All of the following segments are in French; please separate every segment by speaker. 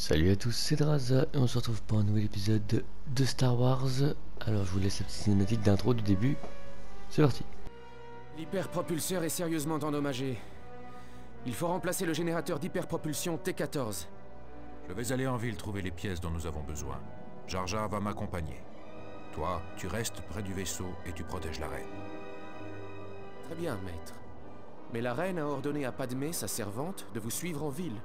Speaker 1: Salut à tous, c'est Draza et on se retrouve pour un nouvel épisode de Star Wars. Alors je vous laisse la petite cinématique d'intro du début. C'est parti.
Speaker 2: L'hyperpropulseur est sérieusement endommagé. Il faut remplacer le générateur d'hyperpropulsion T-14.
Speaker 3: Je vais aller en ville trouver les pièces dont nous avons besoin. Jar Jar va m'accompagner. Toi, tu restes près du vaisseau et tu protèges la reine.
Speaker 2: Très bien, maître. Mais la reine a ordonné à Padmé, sa servante, de vous suivre en ville.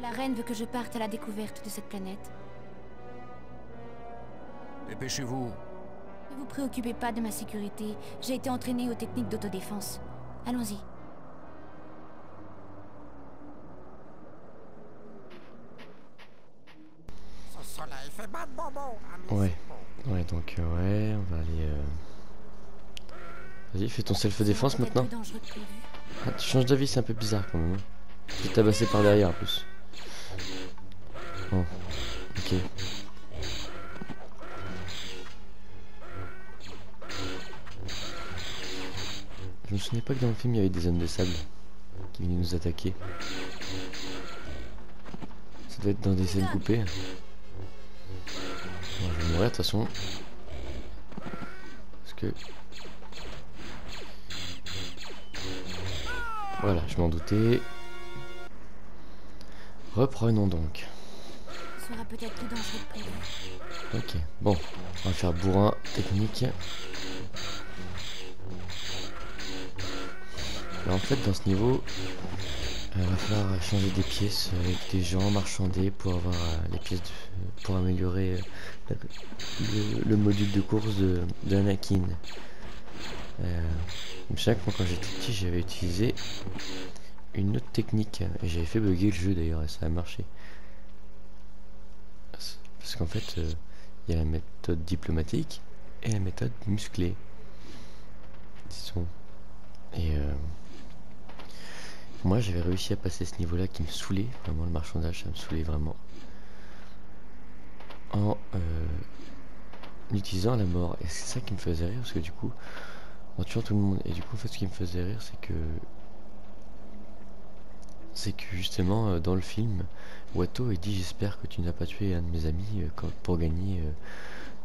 Speaker 4: La reine veut que je parte à la découverte de cette planète.
Speaker 3: Dépêchez-vous.
Speaker 4: Ne vous préoccupez pas de ma sécurité. J'ai été entraînée aux techniques d'autodéfense. Allons-y.
Speaker 5: Ce soleil fait battre bonbon, ami.
Speaker 1: Ouais, donc ouais, on va aller... Vas-y, fais ton self-défense
Speaker 4: C'est peut-être
Speaker 1: maintenant.
Speaker 4: plus dangereux que prévu.
Speaker 1: Ah, tu changes d'avis, c'est un peu bizarre quand même. Tu es tabassé par derrière en plus. Oh, ok. Je me souvenais pas que dans le film il y avait des hommes de sable qui venaient nous attaquer. Ça doit être dans des scènes coupées. Bon, je vais mourir de toute façon. Parce que... Voilà, je m'en doutais. Reprenons donc.
Speaker 4: Ce sera peut-être plus dangereux que prévu.
Speaker 1: Ok, bon, on va faire bourrin technique. Alors en fait dans ce niveau, il va falloir changer des pièces avec des gens, marchander pour avoir les pièces pour améliorer le module de course d'Anakin. Je me souviens que moi quand j'étais petit j'avais utilisé une autre technique et j'avais fait bugger le jeu d'ailleurs et ça a marché. Parce qu'en fait il y a la méthode diplomatique et la méthode musclée. Disons. Et moi j'avais réussi à passer ce niveau là qui me saoulait, vraiment le marchandage ça me saoulait vraiment. En utilisant la mort. Et c'est ça qui me faisait rire parce que du coup, en tuant tout le monde. Et du coup en fait ce qui me faisait rire c'est que justement dans le film, Watto il dit j'espère que tu n'as pas tué un de mes amis pour gagner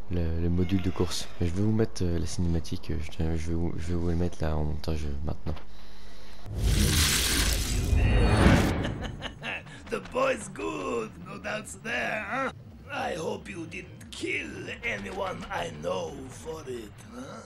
Speaker 1: le module de course. Et je vais vous mettre la cinématique, je vais vous le mettre là en montage maintenant.
Speaker 6: The boy's good, no doubts there, huh? I hope you didn't kill anyone I know for it, huh?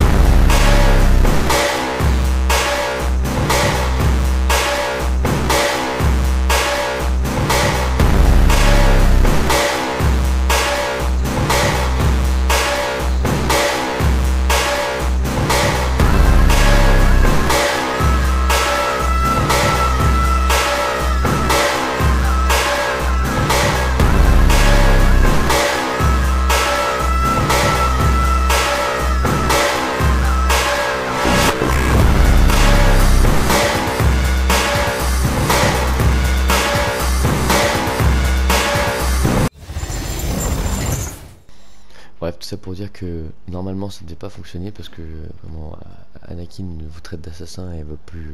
Speaker 1: Bref, tout ça pour dire que normalement ça ne devait pas fonctionner parce que vraiment Anakin vous traite d'assassin et veut plus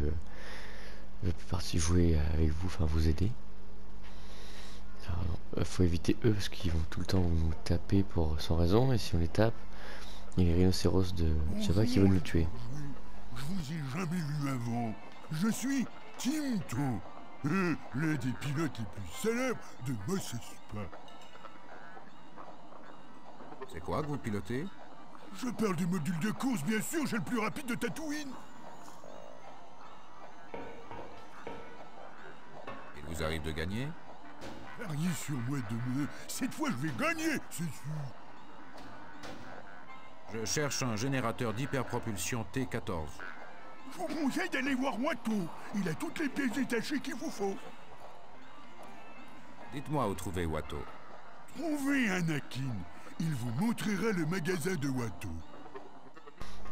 Speaker 1: partir jouer avec vous, enfin vous aider. Alors, faut éviter eux parce qu'ils vont tout le temps nous taper sans raison et si on les tape, il y a les rhinocéros de Jabba qui veulent nous tuer.
Speaker 7: Je vous ai jamais vu avant. Je suis Tinto, l'un des pilotes les plus célèbres de Mos Espa.
Speaker 3: C'est quoi que vous pilotez?
Speaker 7: Je parle du module de course, bien sûr, j'ai le plus rapide de Tatooine.
Speaker 3: Il vous arrive de gagner?
Speaker 7: Pariez sur moi demain. Cette fois, je vais gagner, c'est sûr.
Speaker 3: Je cherche un générateur d'hyperpropulsion T-14.
Speaker 7: Je vous conseille d'aller voir Watto. Il a toutes les pièces détachées qu'il vous faut.
Speaker 3: Dites-moi où trouver Watto.
Speaker 7: Trouvez Anakin. Il vous montrera le magasin de Watto.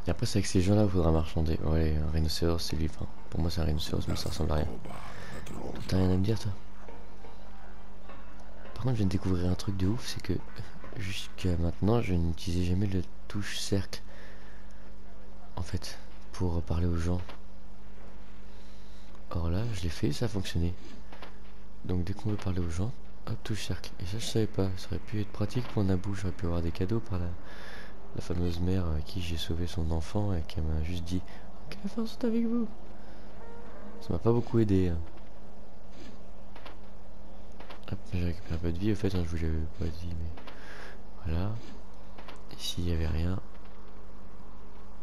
Speaker 1: Et après c'est avec ces gens là il faudra marchander. Ouais, un rhinocéros c'est lui, enfin, pour moi c'est un rhinocéros mais ça ressemble à rien. T'as rien à me dire toi? Par contre je viens de découvrir un truc de ouf, c'est que jusqu'à maintenant je n'utilisais jamais le touche cercle en fait pour parler aux gens. Or voilà, je l'ai fait, ça a fonctionné. Donc dès qu'on veut parler aux gens, hop, touche cercle. Et ça je savais pas, ça aurait pu être pratique pour Naboo, j'aurais pu avoir des cadeaux par la fameuse mère à qui j'ai sauvé son enfant et qui m'a juste dit ok, la force est avec vous. Ça m'a pas beaucoup aidé. Hein. Hop, j'ai récupéré un peu de vie, au fait, hein, je voulais pas de vie, mais voilà. Ici il n'y avait rien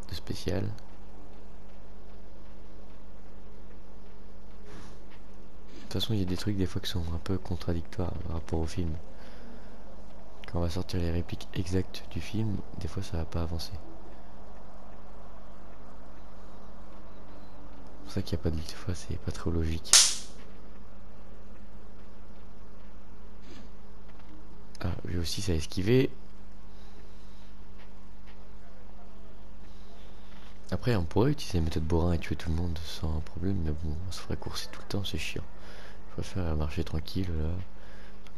Speaker 1: de spécial. De toute façon, il y a des trucs des fois qui sont un peu contradictoires par rapport au film. Quand on va sortir les répliques exactes du film, des fois ça va pas avancer. C'est pour ça qu'il n'y a pas de... Des fois c'est pas trop logique. Ah, lui aussi ça a esquivé. Après on pourrait utiliser la méthode Borin et tuer tout le monde sans problème, mais bon, on se ferait courser tout le temps, c'est chiant. Je préfère marcher tranquille là.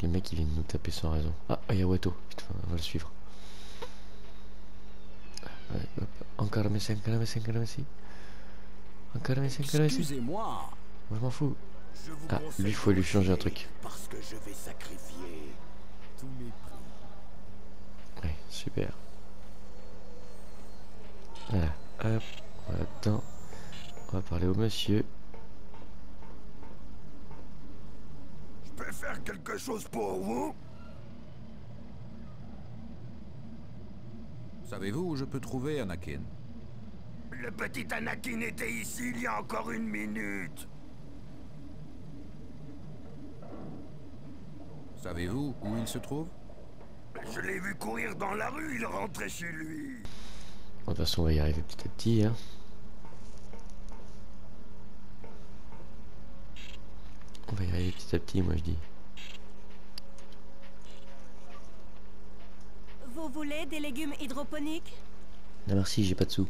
Speaker 1: Les mecs ils viennent nous taper sans raison. Ah, il y a Watto, putain, on va le suivre. Encore un messi, encore un messi, encore un messi. Encore un messi, encore un messi.
Speaker 8: Excusez-moi.
Speaker 1: Moi je m'en fous.
Speaker 8: Je vous
Speaker 1: Ah,
Speaker 8: conseille
Speaker 1: lui faut lui changer un truc.
Speaker 8: Parce que je vais sacrifier tous mes prix.
Speaker 1: Ouais, super. Voilà, hop, on va là-dedans. On va parler au monsieur.
Speaker 7: Je peux faire quelque chose pour vous?
Speaker 3: Savez-vous où je peux trouver Anakin?
Speaker 7: Le petit Anakin était ici il y a encore une minute.
Speaker 3: Savez-vous où il se trouve?
Speaker 7: Je l'ai vu courir dans la rue, il rentrait chez lui.
Speaker 1: De toute façon on va y arriver petit à petit hein. On va y arriver petit à petit moi je dis.
Speaker 9: Vous voulez des légumes hydroponiques?
Speaker 1: Non merci, j'ai pas de sous.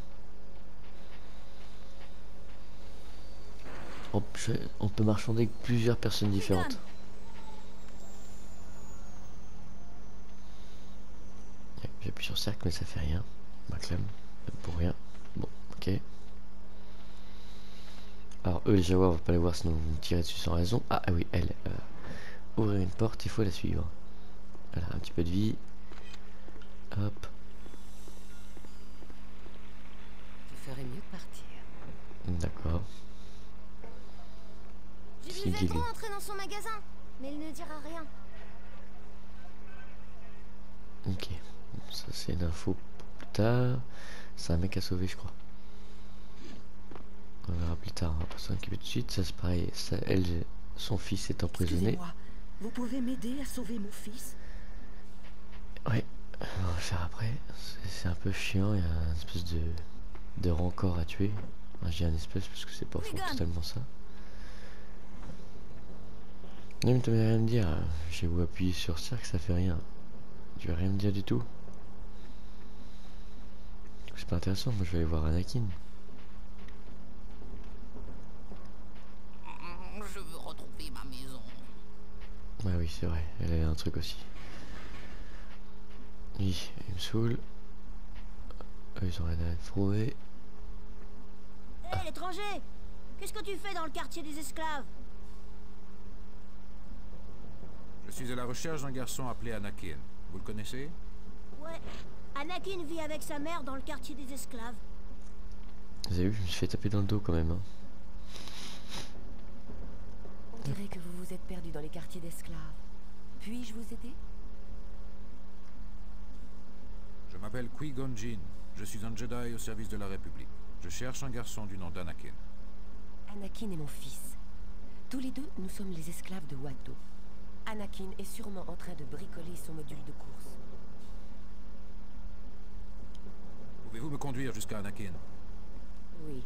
Speaker 1: On peut marchander avec plusieurs personnes différentes. Ouais, j'appuie sur cercle mais ça fait rien. Maclam, pour rien. Bon, ok. Alors eux les jaguars on va pas les voir sinon vous me tirez dessus sans raison. Ah oui, elle. Ouvrir une porte, il faut la suivre. Voilà, un petit peu de vie. Hop.
Speaker 9: Je ferais mieux de partir.
Speaker 1: D'accord.
Speaker 4: Je lui ai trop entrer dans son magasin, mais il ne dira rien.
Speaker 1: Ok. Ça c'est l'info pour plus tard. C'est un mec à sauver je crois. On verra plus tard, on va pas s'en occuper tout de suite. Ça c'est pareil, ça, elle, son fils est emprisonné.
Speaker 9: Excusez-moi, vous pouvez m'aider à sauver mon fils?
Speaker 1: Ouais, on va le faire après. C'est un peu chiant, il y a une espèce de rancor à tuer. Enfin, je dis un espèce parce que c'est pas totalement ça. Non mais tu m'as rien à me dire, j'ai beau appuyer sur cercle, ça fait rien. Tu vas rien me dire du tout. C'est pas intéressant, moi je vais aller voir Anakin.
Speaker 5: Je veux retrouver ma maison.
Speaker 1: Ouais oui c'est vrai, elle a un truc aussi. Oui, il me saoule. Eux ils ont rien à trouver.
Speaker 9: Hé l'étranger! Qu'est-ce que tu fais dans le quartier des esclaves?
Speaker 3: Je suis à la recherche d'un garçon appelé Anakin. Vous le connaissez?
Speaker 9: Ouais, Anakin vit avec sa mère dans le quartier des esclaves.
Speaker 1: Vous avez vu, je me suis fait taper dans le dos quand même. Hein.
Speaker 9: On dirait que vous vous êtes perdu dans les quartiers d'esclaves. Puis-je vous aider?
Speaker 3: Je m'appelle Qui-Gon Jinn. Je suis un Jedi au service de la République. Je cherche un garçon du nom d'Anakin.
Speaker 9: Anakin est mon fils. Tous les deux, nous sommes les esclaves de Watto. Anakin est sûrement en train de bricoler son module de course.
Speaker 3: Pouvez-vous me conduire jusqu'à Anakin?
Speaker 9: Oui,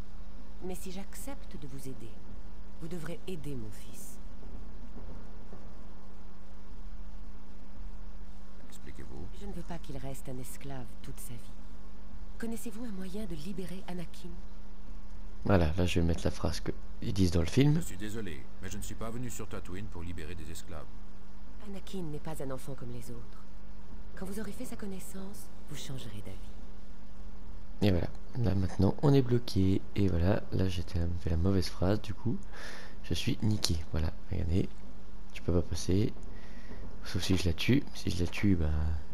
Speaker 9: mais si j'accepte de vous aider, vous devrez aider mon fils.
Speaker 3: Expliquez-vous.
Speaker 9: Je ne veux pas qu'il reste un esclave toute sa vie. Connaissez-vous un moyen de libérer Anakin?
Speaker 1: Voilà, là je vais mettre la phrase qu'ils disent dans le film.
Speaker 3: Je suis désolé, mais je ne suis pas venu sur Tatooine pour libérer des esclaves.
Speaker 9: Anakin n'est pas un enfant comme les autres. Quand vous aurez fait sa connaissance, vous changerez d'avis.
Speaker 1: Et voilà, là maintenant on est bloqué. Et voilà, là j'étais fait la mauvaise phrase du coup. je suis niqué. Voilà, regardez. Je peux pas passer. Sauf si je la tue. Si je la tue, bah,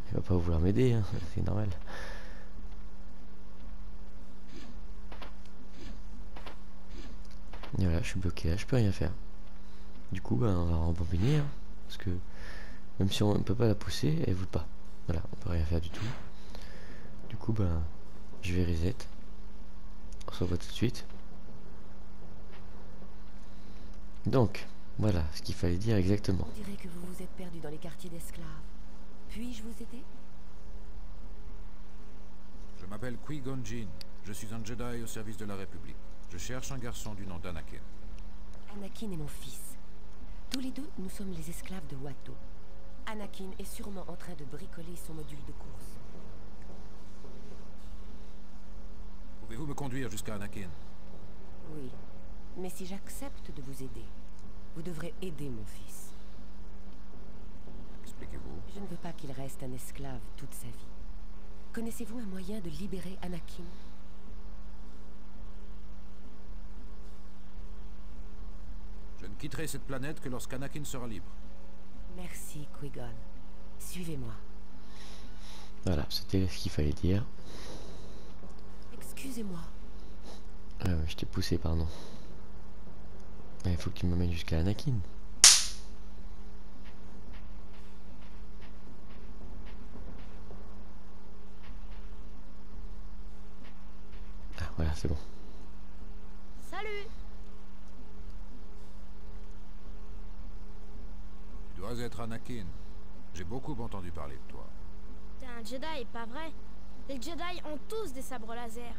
Speaker 1: elle va pas vouloir m'aider, hein. C'est normal. Et voilà, je suis bloqué là, je peux rien faire. Du coup, bah, on va rembobiner, hein, parce que même si on ne peut pas la pousser, elle veut pas. Voilà, on peut rien faire du tout. Du coup, bah, je vais reset. On se revoit tout de suite. Donc, voilà ce qu'il fallait dire exactement.
Speaker 9: On dirait que vous vous êtes perdu dans les quartiers d'esclaves. Puis-je vous aider?
Speaker 3: Je m'appelle Qui-Gon Jinn. Je suis un Jedi au service de la République. Je cherche un garçon du nom d'Anakin.
Speaker 9: Anakin est mon fils. Tous les deux, nous sommes les esclaves de Watto. Anakin est sûrement en train de bricoler son module de course.
Speaker 3: Pouvez-vous me conduire jusqu'à Anakin?
Speaker 9: Oui, mais si j'accepte de vous aider, vous devrez aider mon fils.
Speaker 3: Expliquez-vous.
Speaker 9: Je ne veux pas qu'il reste un esclave toute sa vie. Connaissez-vous un moyen de libérer Anakin?
Speaker 3: Je ne quitterai cette planète que lorsqu'Anakin sera libre.
Speaker 9: Merci, Qui-Gon. Suivez-moi.
Speaker 1: Voilà, c'était ce qu'il fallait dire.
Speaker 9: Excusez-moi.
Speaker 1: Ah ouais, je t'ai poussé, pardon. Il faut que tu m'amènes jusqu'à Anakin. Ah voilà, c'est bon.
Speaker 10: Salut!
Speaker 3: Tu dois être Anakin. J'ai beaucoup entendu parler de toi.
Speaker 10: T'es un Jedi, pas vrai? Les Jedi ont tous des sabres laser.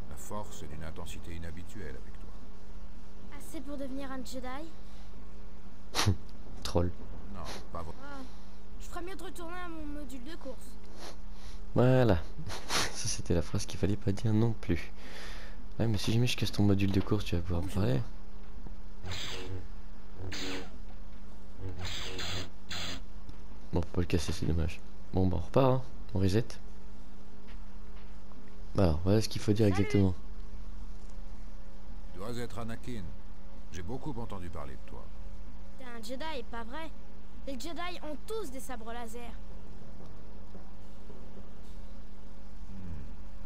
Speaker 3: La force est d'une intensité inhabituelle avec toi.
Speaker 10: Assez pour devenir un Jedi?
Speaker 1: Troll.
Speaker 3: Non, pas vraiment.
Speaker 10: Ah, je ferais mieux de retourner à mon module de course.
Speaker 1: Voilà. Ça, c'était la phrase qu'il fallait pas dire non plus. Ouais, mais si jamais je casse ton module de course, tu vas pouvoir me parler. Bon, faut pas le casser, c'est dommage. Bon, bah on repart, hein. On reset. Bah alors, voilà ce qu'il faut dire exactement.
Speaker 3: Tu dois être Anakin. J'ai beaucoup entendu parler de toi.
Speaker 10: T'es un Jedi, pas vrai? Les Jedi ont tous des sabres laser.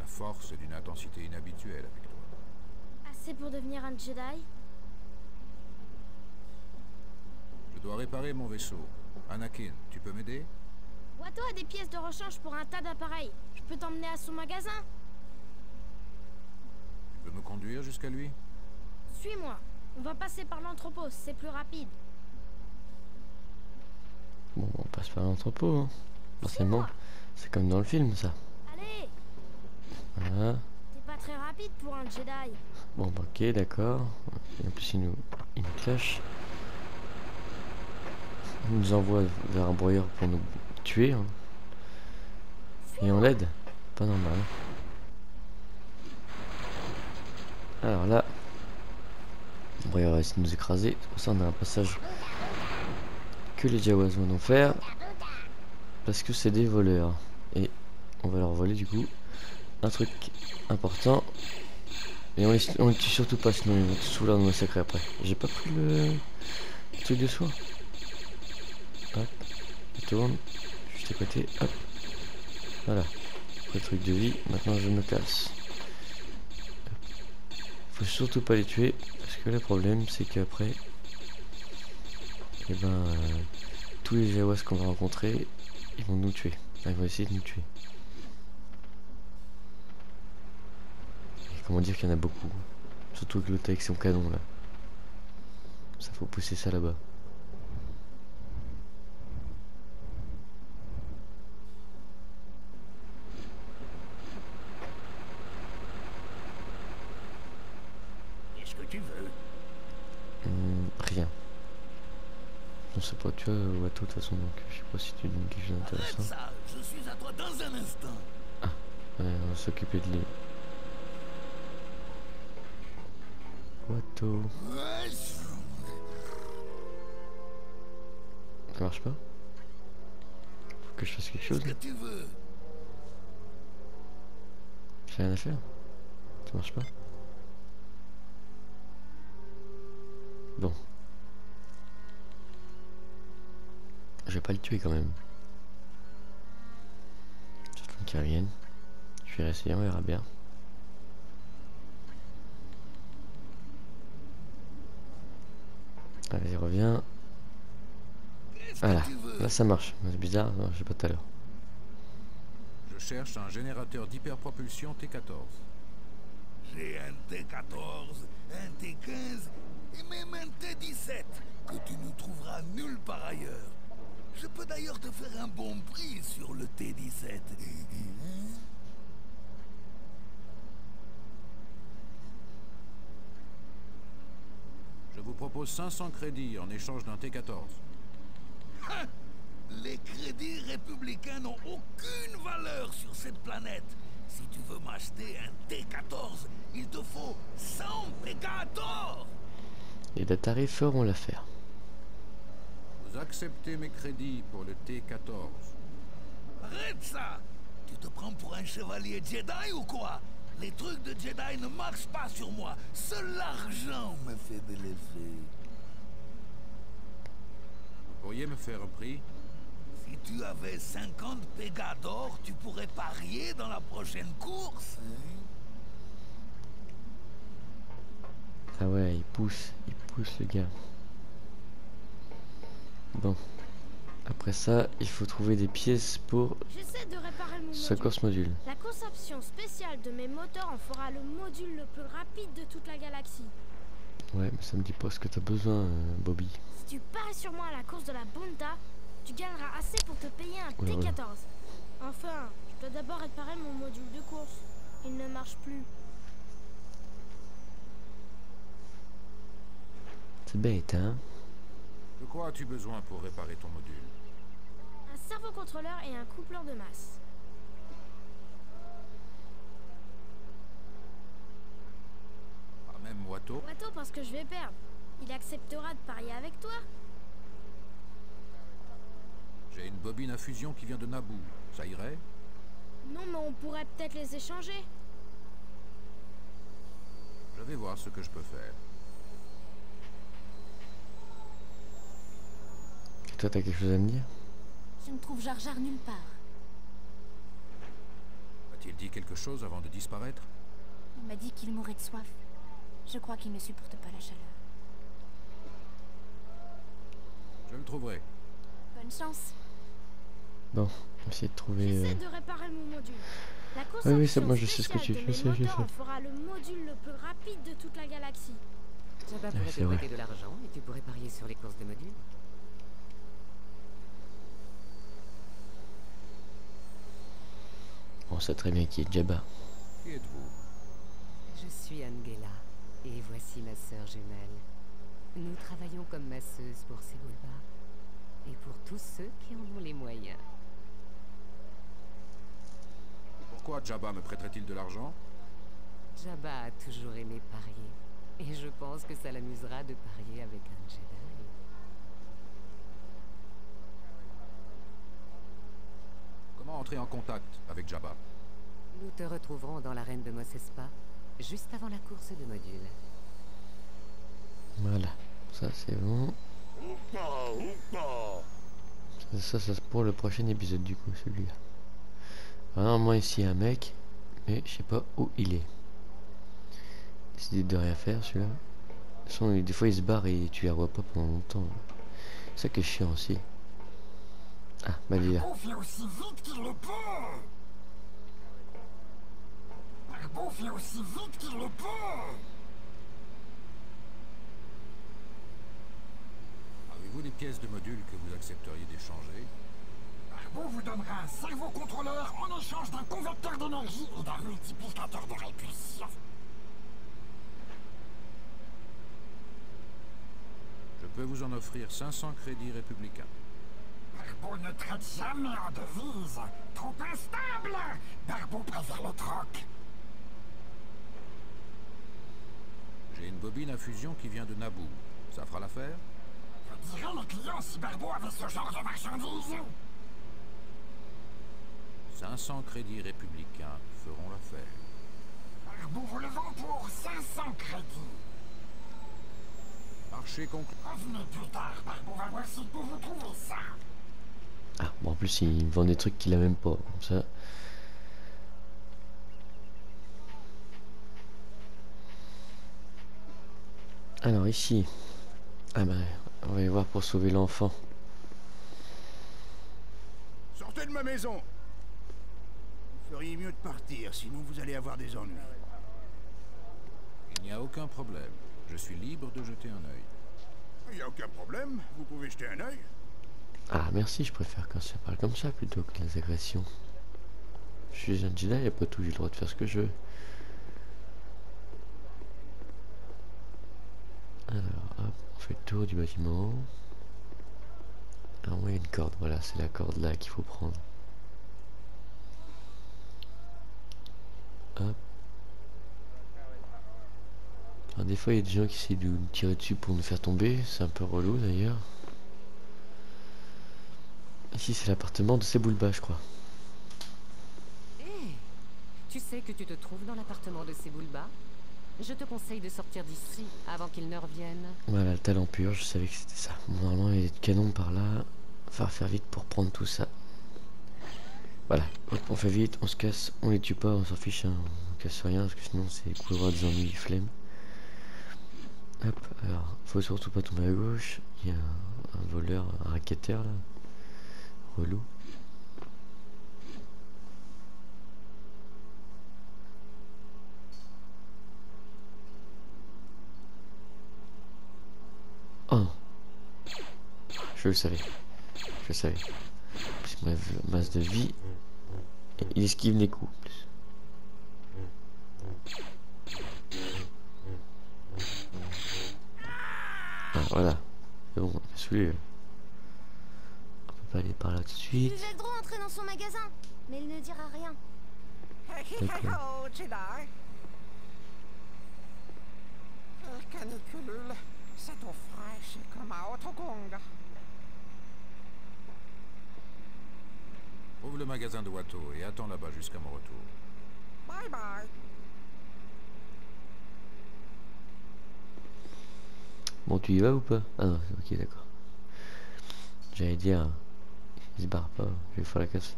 Speaker 3: La force est d'une intensité inhabituelle avec toi.
Speaker 10: Assez pour devenir un Jedi?
Speaker 3: Je dois réparer mon vaisseau. Anakin, tu peux m'aider?
Speaker 10: Watto a des pièces de rechange pour un tas d'appareils. Je peux t'emmener à son magasin?
Speaker 3: Tu peux me conduire jusqu'à lui?
Speaker 10: Suis-moi. On va passer par l'entrepôt, c'est plus rapide.
Speaker 1: Bon, on passe par l'entrepôt, hein. Forcément, c'est comme dans le film, ça.
Speaker 10: Allez!
Speaker 1: Voilà.
Speaker 10: T'es pas très rapide pour un Jedi.
Speaker 1: Bon, bah, ok, d'accord. Et en plus, il nous clash. Il nous envoie vers un broyeur pour nous tuer, hein. Et on l'aide. Pas normal. Alors là, le broyeur va essayer de nous écraser. C'est pour ça qu'on a un passage que les Jawas vont en faire. Parce que c'est des voleurs. Et on va leur voler du coup un truc important. Et on les tue surtout pas, sinon ils vont tous vouloir nous massacrer après. J'ai pas pris le truc de soin. Hop, je tourne, juste à côté, hop. Voilà, le truc de vie, maintenant je me casse. Hop. Faut surtout pas les tuer, parce que le problème c'est qu'après, et ben, tous les Jawas qu'on va rencontrer, ils vont nous tuer. Enfin, ils vont essayer de nous tuer. Et comment dire qu'il y en a beaucoup. Surtout que l'autre avec son canon là. Ça faut pousser ça là-bas.
Speaker 6: Qu'est-ce que tu veux?
Speaker 1: Rien. On sait pas, tu vois, Watto de toute façon, donc je sais pas si tu donnes quelque chose
Speaker 6: Arrête
Speaker 1: d'intéressant.
Speaker 6: ça, je suis à toi dans un instant.
Speaker 1: Ouais, on va s'occuper de lui. Watto.
Speaker 6: Ouais,
Speaker 1: Ça marche pas? Faut que je fasse quelque chose.
Speaker 6: qu'est-ce que tu veux?
Speaker 1: J'ai rien à faire. Ça marche pas. Bon. Je vais pas le tuer quand même. J'attends qu'il revienne. Je vais réessayer, on verra bien. Allez, il revient. Voilà, là ça marche. C'est bizarre, non, je sais pas tout à l'heure.
Speaker 3: Je cherche un générateur d'hyperpropulsion T14.
Speaker 6: J'ai un T14, un T15 et même un T17 que tu ne trouveras nulle part ailleurs. Je peux d'ailleurs te faire un bon prix sur le T17.
Speaker 3: Je vous propose 500 crédits en échange d'un T14.
Speaker 6: Ha! Les crédits républicains n'ont aucune valeur sur cette planète. Si tu veux m'acheter un T14, il te faut 100 mégas d'or.
Speaker 1: Les Datari feront l'affaire.
Speaker 3: Vous acceptez mes crédits pour le T14?
Speaker 6: Arrête ça! Tu te prends pour un chevalier Jedi ou quoi? Les trucs de Jedi ne marchent pas sur moi. Seul l'argent me fait de l'effet.
Speaker 3: Vous pourriez me faire un prix?
Speaker 6: Si tu avais 50 pégas d'or, tu pourrais parier dans la prochaine course.
Speaker 1: Ah ouais, il pousse le gars. Bon. Après ça, il faut trouver des pièces pour
Speaker 10: J'essaie de réparer mon
Speaker 1: ce course module.
Speaker 10: La conception spéciale de mes moteurs en fera le module le plus rapide de toute la galaxie.
Speaker 1: Ouais, mais ça me dit pas ce que t'as besoin, Bobby.
Speaker 10: Si tu paries sur moi à la course de la Bonta, tu gagneras assez pour te payer un
Speaker 1: Oula,
Speaker 10: T14. Enfin, je dois d'abord réparer mon module de course. Il ne marche plus.
Speaker 1: C'est bête, hein?
Speaker 3: De quoi as-tu besoin pour réparer ton module?
Speaker 10: Un servocontrôleur et un coupleur de masse.
Speaker 3: Pas même Watto?
Speaker 10: Watto pense que je vais perdre. Il acceptera de parier avec toi.
Speaker 3: J'ai une bobine à fusion qui vient de Naboo. Ça irait?
Speaker 10: Non, mais on pourrait peut-être les échanger.
Speaker 3: Je vais voir ce que je peux faire.
Speaker 1: Et toi, t'as quelque chose à me dire?
Speaker 4: Je ne trouve Jar Jar nulle part.
Speaker 3: A-t-il dit quelque chose avant de disparaître?
Speaker 4: Il m'a dit qu'il mourait de soif. Je crois qu'il ne supporte pas la chaleur.
Speaker 3: Je le trouverai.
Speaker 4: Bonne chance.
Speaker 1: Bon, on va essayer de trouver...
Speaker 10: J'essaie de réparer mon module. La
Speaker 1: oui, ça,
Speaker 10: conception
Speaker 1: moi je sais ce que tu
Speaker 10: spéciale
Speaker 1: fais,
Speaker 10: de
Speaker 1: je
Speaker 10: mes
Speaker 1: sais.
Speaker 10: moteurs en fera le module le plus rapide de toute la galaxie.
Speaker 9: Jabba pourrait
Speaker 1: c'est
Speaker 9: te
Speaker 1: vrai.
Speaker 9: prêter de l'argent et tu pourrais parier sur les courses de modules.
Speaker 1: On sait très bien qui est Jabba.
Speaker 3: Qui êtes-vous?
Speaker 9: Je suis Angela et voici ma sœur jumelle. Nous travaillons comme masseuses pour ces boulevards et pour tous ceux qui en ont les moyens.
Speaker 3: Pourquoi Jabba me prêterait-il de l'argent?
Speaker 9: Jabba a toujours aimé parier et je pense que ça l'amusera de parier avec un Jedi.
Speaker 3: Comment entrer en contact avec Jabba?
Speaker 9: Nous te retrouverons dans l'arène de Mos Espa, juste avant la course de module.
Speaker 1: Voilà, ça c'est bon. Ça c'est pour le prochain épisode du coup, celui-là. Normalement ici il y a un mec, mais je sais pas où il est. Décidé de rien faire celui-là. De toute façon, des fois il se barre et tu la vois pas pendant longtemps. C'est ça qui est chiant aussi. Ah, bah il est là.
Speaker 11: On fait aussi vite qu'il le peut. Barbeau fait aussi vite qu'il le peut.
Speaker 3: Avez-vous des pièces de module que vous accepteriez d'échanger?
Speaker 11: Barbeau vous donnera un servo-contrôleur en échange d'un converteur d'énergie et d'un multiplicateur de répulsion.
Speaker 3: Je peux vous en offrir 500 crédits républicains.
Speaker 11: Barbeau ne traite jamais en devise. Trop instable. Barbeau préfère le troc.
Speaker 3: J'ai une bobine à fusion qui vient de Naboo. Ça fera l'affaire?
Speaker 11: Je dirais mes clients si Barbeau avait ce genre de marchandises.
Speaker 3: 500 crédits républicains feront l'affaire. Marché conclu.
Speaker 11: Revenez plus tard, on va voir si je peux vous trouver ça.
Speaker 1: Ah, bon, en plus, il me vend des trucs qu'il a même pas. Comme ça. Alors, ici. Ah bah, on va y voir pour sauver l'enfant.
Speaker 6: Sortez de ma maison. Vous feriez mieux de partir, sinon vous allez avoir des ennuis.
Speaker 3: Il n'y a aucun problème. Je suis libre de jeter un œil.
Speaker 6: Il n'y a aucun problème, vous pouvez jeter un œil.
Speaker 1: Ah, merci, je préfère quand ça parle comme ça plutôt que les agressions. Je suis un Jedi, après tout, j'ai le droit de faire ce que je veux. Alors, hop, on fait le tour du bâtiment. Ah, ouais, il y a une corde, voilà, c'est la corde là qu'il faut prendre. Hop. Alors, des fois, il y a des gens qui essaient de nous tirer dessus pour nous faire tomber, c'est un peu relou d'ailleurs. Ici, c'est l'appartement de Sebulba, je crois.
Speaker 9: Hé, tu sais que tu te trouves dans l'appartement de Sebulba? Je te conseille de sortir d'ici avant qu'il ne revienne.
Speaker 1: Voilà, le talent pur, je savais que c'était ça. Normalement, il y a des canons par là. Faut faire vite pour prendre tout ça. Voilà, hop, on fait vite, on se casse, on les tue pas, on s'en fiche, hein. On casse rien, parce que sinon c'est couloir des ennuis, flemme. Hop, alors, faut surtout pas tomber à gauche. Il y a un voleur, un racketteur là. Relou. Oh, je le savais. Je le savais. C'est ma masse de vie. Et il esquive les coups. Ah, voilà. C'est bon, on a saoulé. On peut pas aller par là tout de suite.
Speaker 10: Il le droit d'entrer dans son magasin, mais il ne dira rien.
Speaker 11: Oh, Jedi. Canicule, cette eau fraîche est comme à Otogong.
Speaker 3: Ouvre le magasin de Watto et attends là-bas jusqu'à mon retour.
Speaker 11: Bye bye.
Speaker 1: Bon, tu y vas ou pas? Ah non, ok, d'accord. J'allais dire, il se barre pas, je vais faire la casse.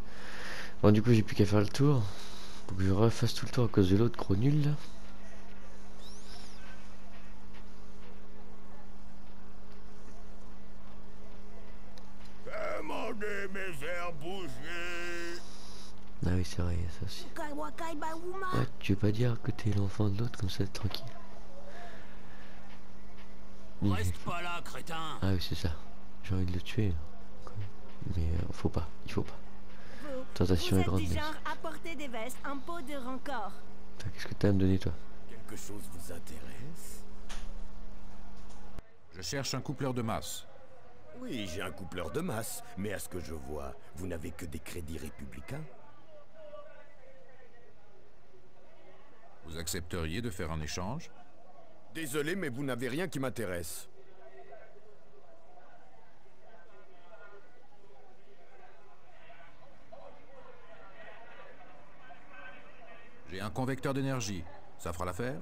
Speaker 1: Bon, du coup, j'ai plus qu'à faire le tour. Faut que je refasse tout le tour à cause de l'autre gros nul là.
Speaker 6: Demandez mes verres bouchés.
Speaker 1: Ah oui, c'est vrai, il y a ça aussi. Ouais, tu veux pas dire que t'es l'enfant de l'autre comme ça, tranquille.
Speaker 5: Reste pas là, crétin.
Speaker 1: Ah oui, c'est ça. J'ai envie de le tuer. Mais faut pas, il faut pas. Tentation est grande.
Speaker 10: Vous êtes du genre à porter des vestes en peau de rancor.
Speaker 1: Qu'est-ce que t'as à me donner, toi?
Speaker 8: Quelque chose vous intéresse?
Speaker 3: Je cherche un coupleur de masse.
Speaker 8: Oui, j'ai un coupleur de masse, mais à ce que je vois, vous n'avez que des crédits républicains.
Speaker 3: Vous accepteriez de faire un échange?
Speaker 8: Désolé, mais vous n'avez rien qui m'intéresse.
Speaker 3: J'ai un convecteur d'énergie. Ça fera l'affaire?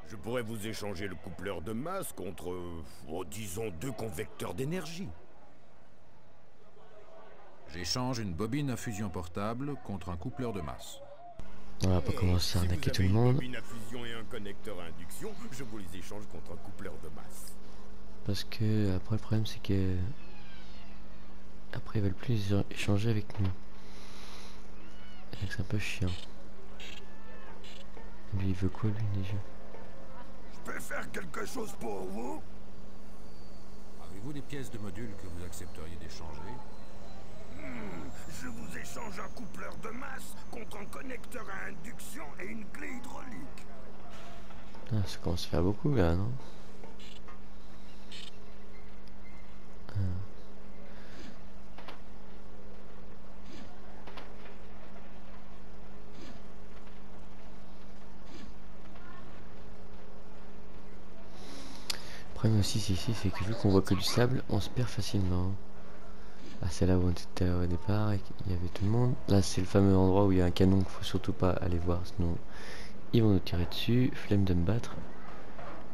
Speaker 8: Je pourrais vous échanger le coupleur de masse contre, disons, 2 convecteurs d'énergie.
Speaker 3: J'échange une bobine à fusion portable contre un coupleur de masse.
Speaker 1: On va pas commencer à arnaquer tout le monde.
Speaker 8: Si vous avez une bobine à fusion et un connecteur à induction, je vous les échange contre un coupleur de masse.
Speaker 1: Parce que après le problème c'est que après ils veulent plus échanger avec nous. Et c'est un peu chiant. Lui il veut quoi lui déjà?
Speaker 6: Je peux faire quelque chose pour vous?
Speaker 3: Avez-vous des pièces de module que vous accepteriez d'échanger?
Speaker 6: Je vous échange un coupleur de masse contre un connecteur à induction et une clé hydraulique.
Speaker 1: Ah, ça commence à faire beaucoup là, non? Le problème aussi c'est ici, c'est que vu qu'on voit que du sable, on se perd facilement. Ah, c'est là où on était au départ et il y avait tout le monde. Là c'est le fameux endroit où il y a un canon qu'il faut surtout pas aller voir, sinon ils vont nous tirer dessus. Flemme de me battre.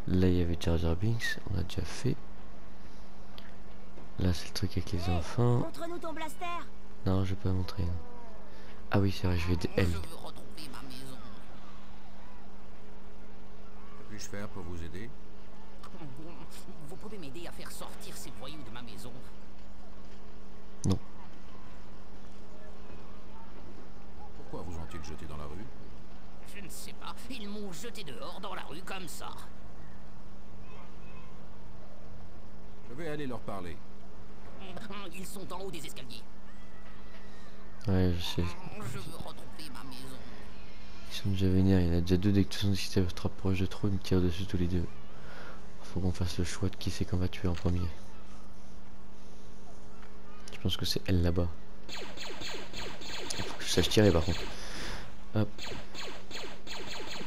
Speaker 1: Là il y avait Jar Jar Binks, on a déjà fait. Là c'est le truc avec les enfants.
Speaker 4: Montre-nous ton blaster.
Speaker 1: Non, je vais pas montrer. Ah oui, c'est vrai, je vais aider elle.
Speaker 5: Je veux retrouver ma maison.
Speaker 3: Que puis-je faire pour vous aider?
Speaker 5: Vous pouvez m'aider à faire sortir ces voyous de ma maison?
Speaker 1: Non.
Speaker 3: Pourquoi vous ont-ils jeté dans la rue?
Speaker 5: Je ne sais pas. Ils m'ont jeté dehors dans la rue comme ça.
Speaker 3: Je vais aller leur parler.
Speaker 5: Ils sont en haut des escaliers.
Speaker 1: Ouais, je sais.
Speaker 5: Je veux retrouver ma maison.
Speaker 1: Ils sont déjà vénères, il y en a déjà deux. Dès que tu sens que tu trop proche de trop, ils me tirent dessus tous les deux. Faut qu'on fasse le choix de qui c'est qu'on va tuer en premier. Je pense que c'est elle là-bas. Il faut que je sache tirer par contre. Hop.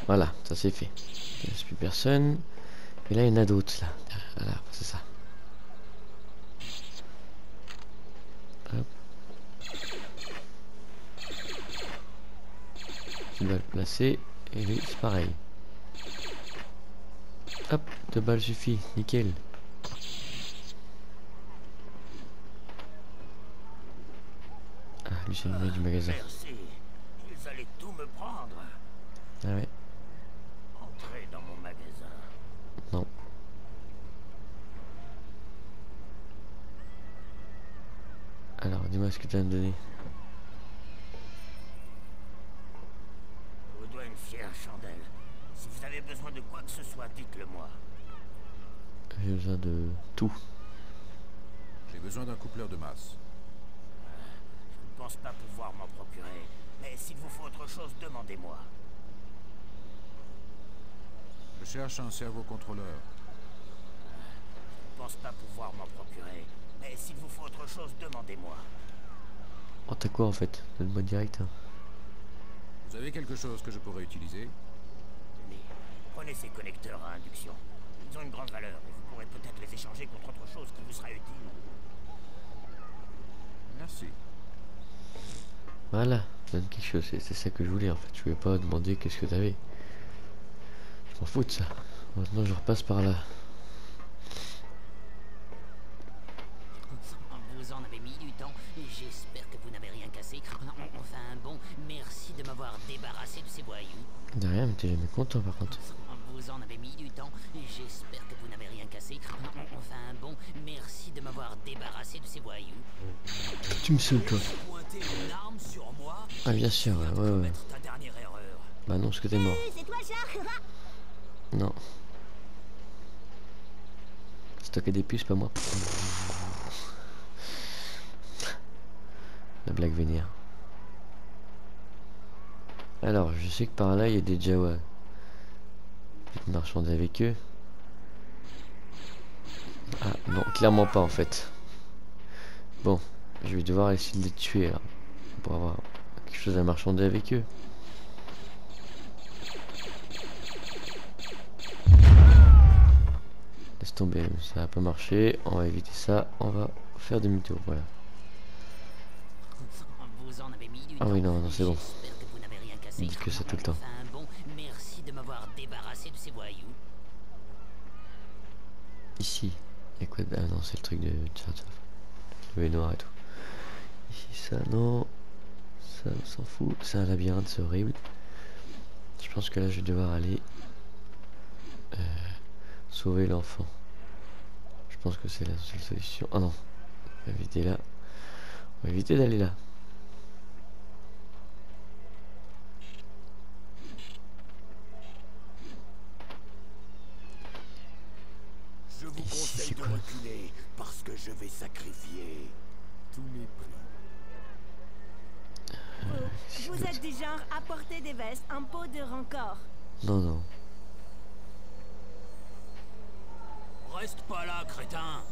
Speaker 1: Voilà, ça c'est fait. Il ne reste plus personne. Et là il y en a d'autres là. Voilà, c'est ça. Hop. Tu vas le placer. Et lui c'est pareil. Hop, 2 balles suffit, nickel. Ah, lui c'est le mec du magasin.
Speaker 11: Merci. Ils allaient tout me prendre.
Speaker 1: Ah ouais.
Speaker 11: Entrez dans mon magasin.
Speaker 1: Non. Alors, dis-moi ce que tu vas me donner.
Speaker 11: Je vous dois une fière chandelle. Si vous avez besoin de quoi que ce soit, dites-le moi.
Speaker 1: J'ai besoin de tout.
Speaker 3: J'ai besoin d'un coupleur de masse.
Speaker 11: Je ne pense pas pouvoir m'en procurer. Mais s'il vous faut autre chose, demandez-moi.
Speaker 3: Je cherche un servocontrôleur.
Speaker 11: Je ne pense pas pouvoir m'en procurer. Mais s'il vous faut autre chose, demandez-moi.
Speaker 1: Oh, t'as quoi en fait? Donne-moi direct. Hein.
Speaker 3: Vous avez quelque chose que je pourrais utiliser?
Speaker 11: Tenez, prenez ces connecteurs à induction. Ils ont une grande valeur et vous pourrez peut-être les échanger contre autre chose qui vous sera utile.
Speaker 3: Merci.
Speaker 1: Voilà, donne quelque chose. C'est ça que je voulais en fait. Je voulais pas demander qu'est-ce que t'avais. Je m'en fous de ça. Maintenant je repasse par là.
Speaker 5: Vous en avez mis du temps. J'espère que vous n'avez rien cassé. Enfin bon, merci de m'avoir débarrassé de ces voyous.
Speaker 1: De rien, mais t'es jamais content par contre.
Speaker 5: Vous en avez mis du temps. J'espère que vous n'avez rien cassé. Enfin bon, merci de m'avoir débarrassé de ces voyous.
Speaker 1: Tu me saoules toi.
Speaker 5: Pointer une arme sur moi.
Speaker 1: Ah bien sûr, ouais.
Speaker 5: Ta dernière erreur.
Speaker 1: Bah non, parce que t'es mort.
Speaker 4: C'est toi, Charles.
Speaker 1: Non. C'est toi qui as des puces, pas moi. La blague vénère. Alors, je sais que par là, il y a des Jawa. Peut-être marchander avec eux. Ah, non, clairement pas en fait. Bon, je vais devoir essayer de les tuer là. Pour avoir quelque chose à marchander avec eux. Laisse tomber, ça va pas marcher. On va éviter ça. On va faire demi-tour, voilà. Ah oui, non, c'est bon. Il dit que ça tout le temps.
Speaker 5: Bon, merci de m'avoir débarrassé de ces voyous.
Speaker 1: Ici, il y a quoi? Ah non, c'est le truc de Jar Jar. Le noir et tout. Ici, ça, non. Ça, on s'en fout. C'est un labyrinthe, c'est horrible. Je pense que là, je vais devoir aller sauver l'enfant. Je pense que c'est la seule solution. Ah non, on va éviter là. On va éviter d'aller là.
Speaker 11: Je vous conseille de reculer parce que je vais sacrifier tous mes prix.
Speaker 4: Vous êtes du genre à porter des vestes en peau de rancor.
Speaker 1: Non, non.
Speaker 5: Reste pas là, crétin.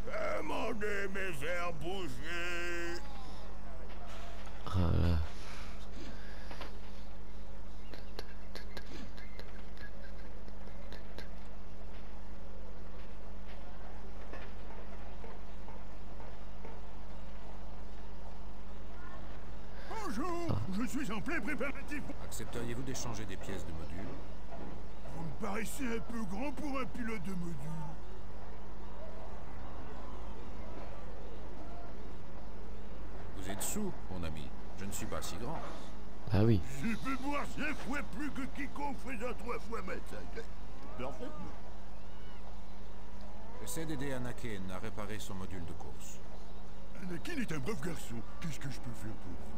Speaker 6: Demandez mes airs bougés.
Speaker 1: Ah là.
Speaker 7: Bonjour, je suis en plein préparatif.
Speaker 3: Accepteriez-vous d'échanger des pièces de module?
Speaker 7: Vous me paraissez un peu grand pour un pilote de module.
Speaker 3: Vous êtes sous, mon ami. Je ne suis pas si grand.
Speaker 1: Ah oui.
Speaker 7: Je peux boire 5 fois plus que quiconque faisant 3 fois ma taille. Parfaitement.
Speaker 3: J'essaie d'aider Anakin à réparer son module de course.
Speaker 7: Anakin est un brave garçon. Qu'est-ce que je peux faire pour vous?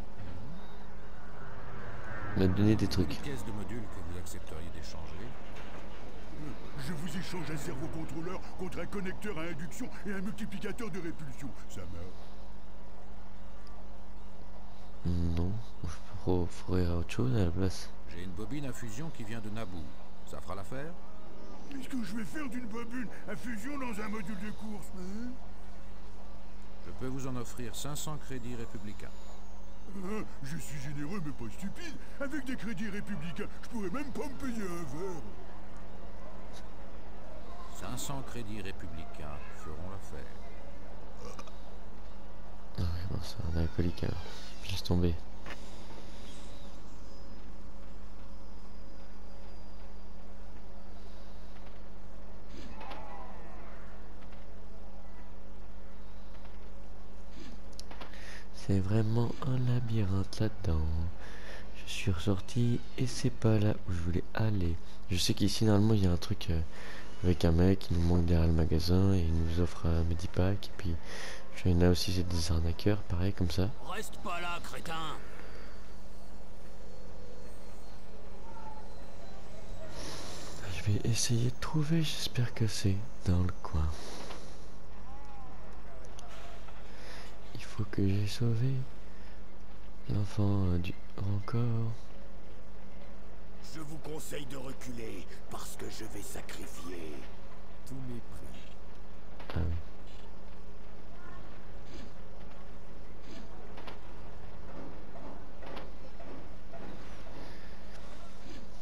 Speaker 1: On a donné des trucs.
Speaker 3: Une pièce de module que vous accepteriez d'échanger.
Speaker 7: Je vous échange un servo-contrôleur contre un connecteur à induction et un multiplicateur de répulsion. Ça marche?
Speaker 1: Non, il faudrait autre chose à la place.
Speaker 3: J'ai une bobine à fusion qui vient de Naboo. Ça fera l'affaire?
Speaker 7: Qu'est-ce que je vais faire d'une bobine à fusion dans un module de course, hein?
Speaker 3: Je peux vous en offrir 500 crédits républicains.
Speaker 7: Je suis généreux mais pas stupide. Avec des crédits républicains, je pourrais même pas me payer un verre.
Speaker 3: 500 crédits républicains feront l'affaire.
Speaker 1: Ah ouais, bon, c'est un alcoolique alors. Je laisse tomber. C'est vraiment un labyrinthe là-dedans. Je suis ressorti et c'est pas là où je voulais aller. Je sais qu'ici normalement il y a un truc avec un mec qui nous manque derrière le magasin et il nous offre un medipack. Et puis il y en a aussi, c'est des arnaqueurs, pareil comme ça.
Speaker 11: Reste pas là, crétin.
Speaker 1: Je vais essayer de trouver, j'espère que c'est dans le coin. Il faut que j'ai sauvé l'enfant du Rancor.
Speaker 8: Je vous conseille de reculer parce que je vais sacrifier tous mes prix.
Speaker 1: Ah oui.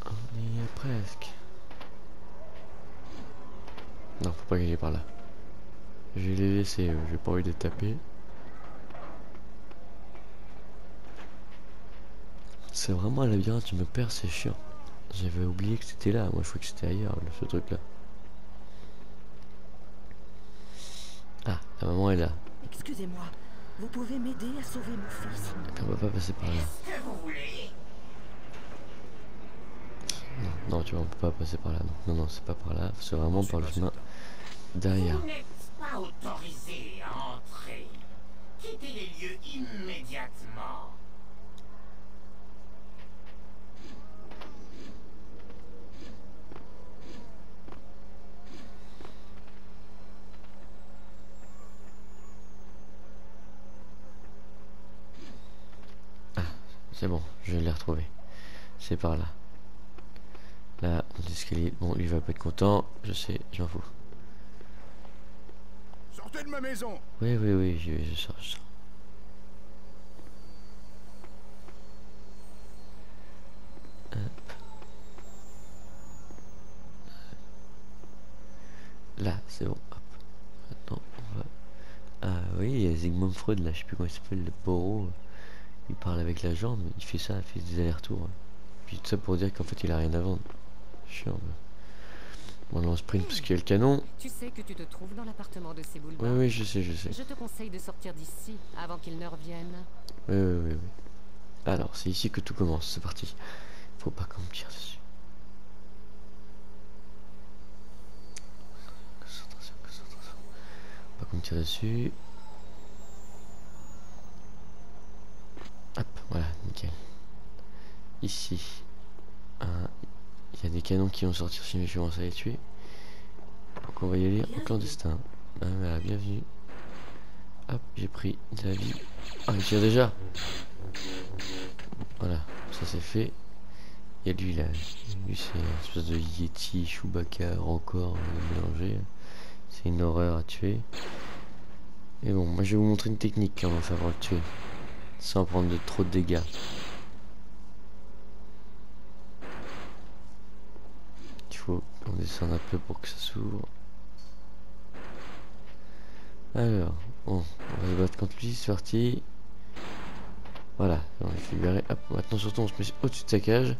Speaker 1: On y est presque. Non, faut pas que j'aille par là. Je vais les laisser, j'ai pas envie de les taper. C'est vraiment un labyrinthe, tu me perds, c'est chiant. J'avais oublié que c'était là, moi je crois que c'était ailleurs, ce truc là. Ah, la maman est là.
Speaker 12: Excusez-moi, vous pouvez m'aider à sauver mon fils?
Speaker 1: On va pas passer par là.
Speaker 11: Que vous voulez?
Speaker 1: Non, non, tu vois, on peut pas passer par là. Non, non, c'est pas par là, c'est vraiment par le chemin derrière.
Speaker 11: Vous n'êtes pas autorisé à entrer. Quittez les lieux immédiatement.
Speaker 1: C'est bon, je l'ai retrouvé. C'est par là. Là, l'escalier. Bon, lui va pas être content. Je sais, je m'en fous.
Speaker 7: Sortez de ma maison.
Speaker 1: Oui, oui, oui, je sors, je sors. Hop. Là, c'est bon. Hop. Maintenant, on va... Ah oui, il y a Sigmund Freud là, je sais plus comment il s'appelle, le poro. Il parle avec la jambe, il fait ça, il fait des allers-retours. Puis tout ça pour dire qu'en fait il a rien à vendre. Chiant. Bon, on sprint parce qu'il y a le canon.
Speaker 9: Tu sais que tu te trouves dans l'appartement de ces boulevards.
Speaker 1: Oui, oui, je sais, je sais.
Speaker 9: Je te conseille de sortir d'ici avant qu'ils ne reviennent.
Speaker 1: Oui, oui, oui, oui. Alors, c'est ici que tout commence, c'est parti. Faut pas qu'on me tire dessus. Concentration, concentration. Faut pas qu'on me tire dessus. Hop, voilà, nickel. Ici, il y a des canons qui vont sortir si je commence à les tuer. Donc on va y aller en clandestin. Voilà, bienvenue. Hop, j'ai pris de la vie. Ah, il tire déjà. Voilà, ça c'est fait. Il y a lui là. Lui c'est une espèce de Yeti, Chewbacca, encore mélangé. C'est une horreur à tuer. Et bon, moi je vais vous montrer une technique qu'on va faire pour le tuer. Sans prendre trop de dégâts. Il faut qu'on descende un peu pour que ça s'ouvre. Alors, bon, on va se battre contre lui, c'est parti. Voilà, on est libéré. Hop, maintenant surtout on se met au-dessus de sa cage.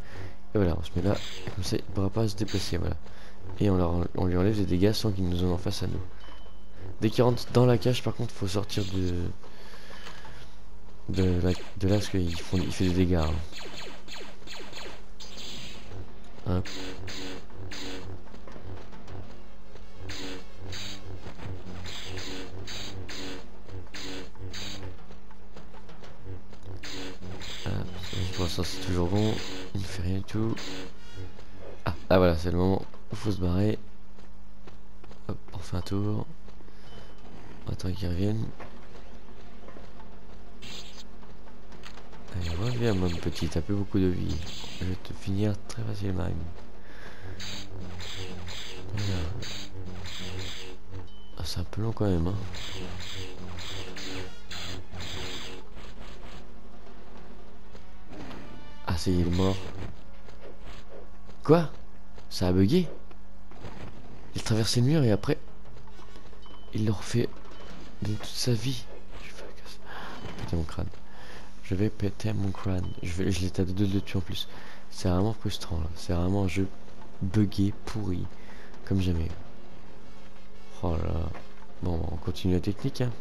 Speaker 1: Et voilà, on se met là, et comme ça il ne pourra pas se déplacer, voilà. Et on lui enlève des dégâts sans qu'il nous en fasse à nous. Dès qu'il rentre dans la cage, par contre, faut sortir de là parce qu'il fait des dégâts. Hein. Hop. Pour l'instant c'est toujours bon, il ne fait rien du tout. Ah, là voilà, c'est le moment où il faut se barrer. Hop, on fait un tour. On attend qu'il revienne. Allez, reviens mon petit, t'as plus beaucoup de vie. Je vais te finir très facilement. Voilà. Ah, c'est un peu long quand même, hein. Ah, c'est il est mort. Quoi? Ça a bugué? Il traversait le mur et après il le refait de toute sa vie. Je vais péter mon crâne. Je vais péter mon crâne. Je l'étais à deux de le tuer en plus. C'est vraiment frustrant là. C'est vraiment un jeu bugué, pourri, comme jamais. Oh là là. Bon, on continue la technique, hein.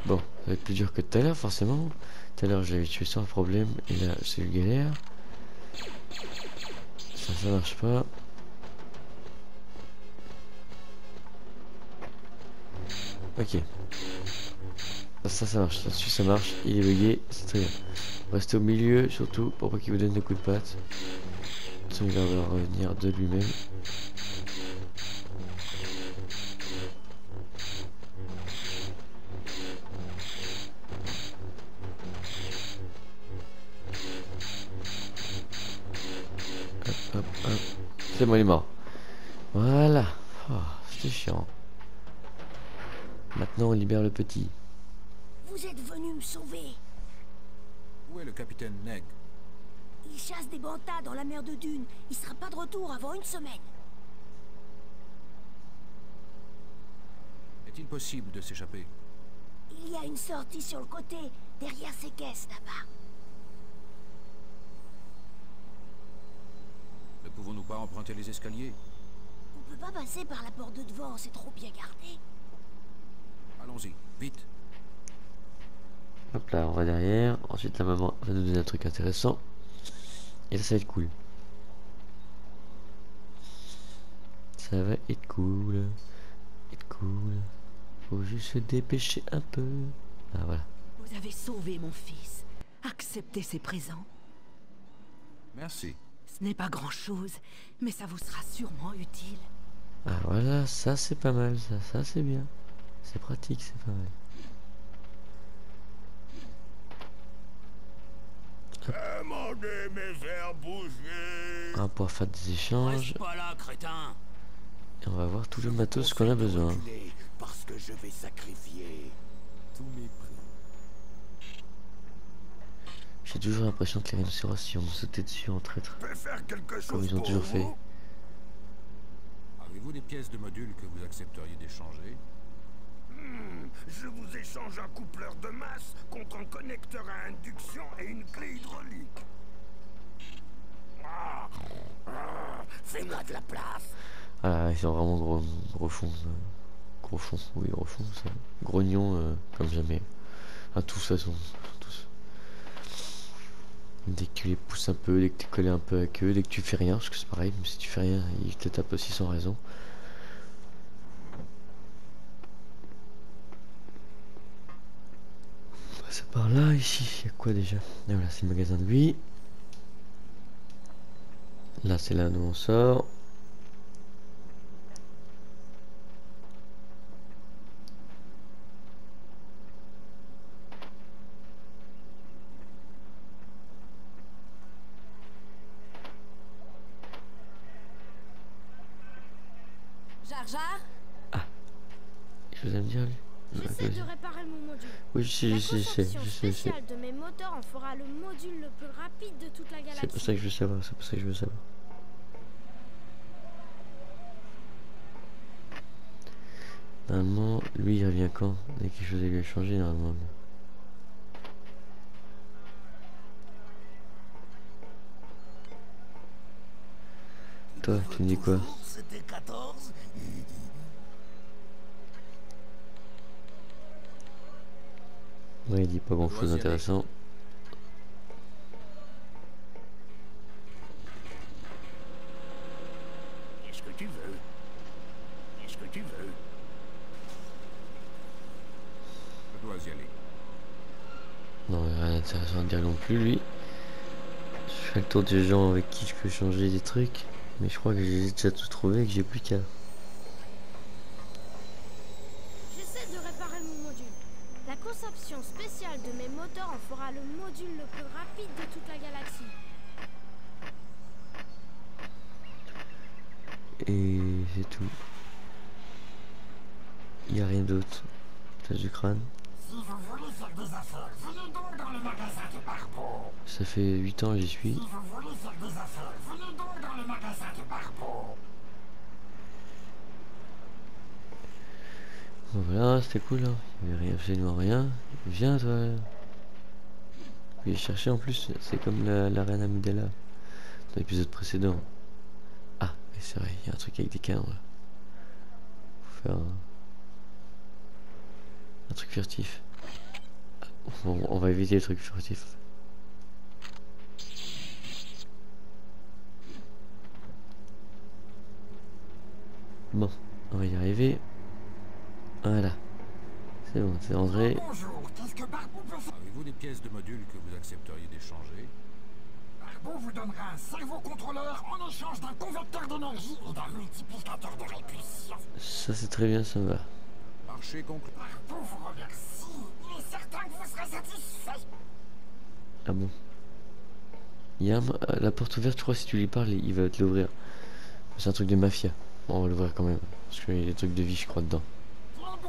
Speaker 1: Bon, ça va être plus dur que tout à l'heure, forcément. Tout à l'heure, je l'avais tué sans problème. Et là, c'est une galère. Ça marche pas. Ok. Ça marche. Là-dessus, ça marche. Il est bugué. C'est très bien. Restez au milieu, surtout, pour pas qu'il vous donne des coups de patte. Sinon, il va revenir de lui-même. Hop, hop. C'est bon, il est mort. Voilà. Oh, c'était chiant. Maintenant, on libère le petit.
Speaker 12: Vous êtes venu me sauver.
Speaker 3: Où est le capitaine Neg?
Speaker 12: Il chasse des bantas dans la mer de Dune. Il sera pas de retour avant une semaine.
Speaker 3: Est-il possible de s'échapper?
Speaker 12: Il y a une sortie sur le côté, derrière ces caisses là-bas.
Speaker 3: Ne pouvons-nous pas emprunter les escaliers?
Speaker 12: On peut pas passer par la porte de devant, c'est trop bien gardé.
Speaker 3: Allons-y, vite.
Speaker 1: Hop là, on va derrière. Ensuite, la maman va nous donner un truc intéressant. Et là, ça va être cool. Ça va être cool. Faut juste se dépêcher un peu. Ah, voilà.
Speaker 12: Vous avez sauvé mon fils. Acceptez ces présents.
Speaker 3: Merci.
Speaker 12: Ce n'est pas grand-chose, mais ça vous sera sûrement utile.
Speaker 1: Ah, voilà, ça c'est pas mal. Ça c'est bien. C'est pratique, c'est pas mal.
Speaker 6: Demandez mes faire bouger.
Speaker 1: On va pouvoir faire des échanges.
Speaker 11: Reste pas là, crétin.
Speaker 1: Et on va voir tout le matos qu'on a besoin.
Speaker 6: Parce que je vais sacrifier tous mes prix.
Speaker 1: J'ai toujours l'impression que les rhinocéros, si on nous sautait dessus en traître, comme ils ont toujours fait.
Speaker 3: Avez-vous des pièces de module que vous accepteriez d'échanger?
Speaker 6: Je vous échange un coupleur de masse contre un connecteur à induction et une clé hydraulique. Fais-moi de la place.
Speaker 1: Ah, ils sont vraiment gros fonds. Gros fonds, oui, gros fonds, ça. Grognons comme jamais. Ah, tous, ça sont tous. Dès que tu les pousses un peu, dès que tu es collé un peu avec eux, dès que tu fais rien, parce que c'est pareil, mais si tu fais rien, ils te tapent aussi sans raison. C'est par là, ici, il y a quoi déjà? Et voilà, c'est le magasin de lui. Là, c'est là où on sort.
Speaker 4: Jar Jar?
Speaker 1: Ah, je vous aime dire lui.
Speaker 10: J'essaie de réparer mon module.
Speaker 1: Oui, je sais.
Speaker 10: La conception spéciale de mes moteurs en fera le module le plus rapide de toute la galaxie.
Speaker 1: C'est pour ça que je veux savoir, c'est pour ça que je veux savoir. Normalement, lui il revient quand? Il y a quelque chose à lui changer normalement. Toi, tu me dis quoi?
Speaker 6: C'était 14.
Speaker 1: Ouais, il dit pas grand chose d'intéressant.
Speaker 11: Qu'est-ce que tu veux? Qu'est-ce que tu veux?
Speaker 3: Je dois y aller.
Speaker 1: Non, il n'y a rien d'intéressant à dire non plus, lui. Je fais le tour des gens avec qui je peux changer des trucs. Mais je crois que j'ai déjà tout trouvé et que j'ai plus qu'à.
Speaker 10: J'essaie de réparer mon module. La conception spéciale de mes moteurs en fera le module le plus rapide de toute la galaxie.
Speaker 1: Et c'est tout. Il n'y a rien d'autre. T'as du crâne.
Speaker 11: Si vous voulez faire des affaires, venez donc dans le magasin de Barbeau.
Speaker 1: Ça fait 8 ans j'y suis.
Speaker 11: Si vous voulez faire des affaires, venez donc dans le magasin de Barbeau.
Speaker 1: Bon, voilà, c'était cool, hein. Il n'y avait rien, absolument rien. Viens, toi. Puis chercher en plus, c'est comme la reine Amidala dans l'épisode précédent. Ah, mais c'est vrai, il y a un truc avec des canons là. Faut faire un truc furtif. Ah, on va éviter les trucs furtifs. Bon, on va y arriver. Voilà. C'est bon, c'est rentré.
Speaker 11: Bonjour, qu'est-ce que Barbeau peut faire?
Speaker 3: Avez-vous des pièces de module que vous accepteriez d'échanger?
Speaker 11: Barbeau vous donnera un servo-contrôleur en échange d'un convecteur d'énergie et d'un multiplicateur de répulsion.
Speaker 1: Ça c'est très bien, ça me va.
Speaker 3: Marché conclu.
Speaker 11: Barbeau vous remercie. Il est certain que vous serez satisfait.
Speaker 1: Ah bon. Il y a la porte ouverte, je crois, si tu lui parles, il va te l'ouvrir. C'est un truc de mafia. Bon, on va l'ouvrir quand même. Parce qu'il y a des trucs de vie, je crois, dedans.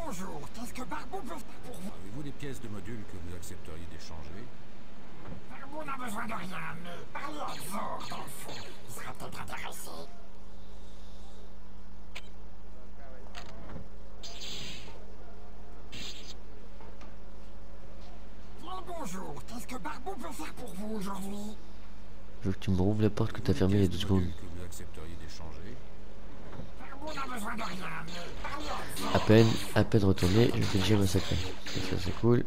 Speaker 11: Bonjour, qu'est-ce que Barbeau peut faire pour vous?
Speaker 3: Avez-vous des pièces de module que vous accepteriez d'échanger?
Speaker 11: Barbeau n'a besoin de rien, mais parlez à Xor dans le fond. Il sera peut-être intéressé. Bonjour, qu'est-ce que Barbeau peut faire pour vous aujourd'hui?
Speaker 1: Je veux que tu me rouvres la porte que t'as fermée il y a 2 secondes.
Speaker 3: Que vous accepteriez d'échanger?
Speaker 11: Barbeau n'a besoin de rien, mais parlez à Xor.
Speaker 1: À peine retourné, je fais déjà massacrer. Ça c'est cool.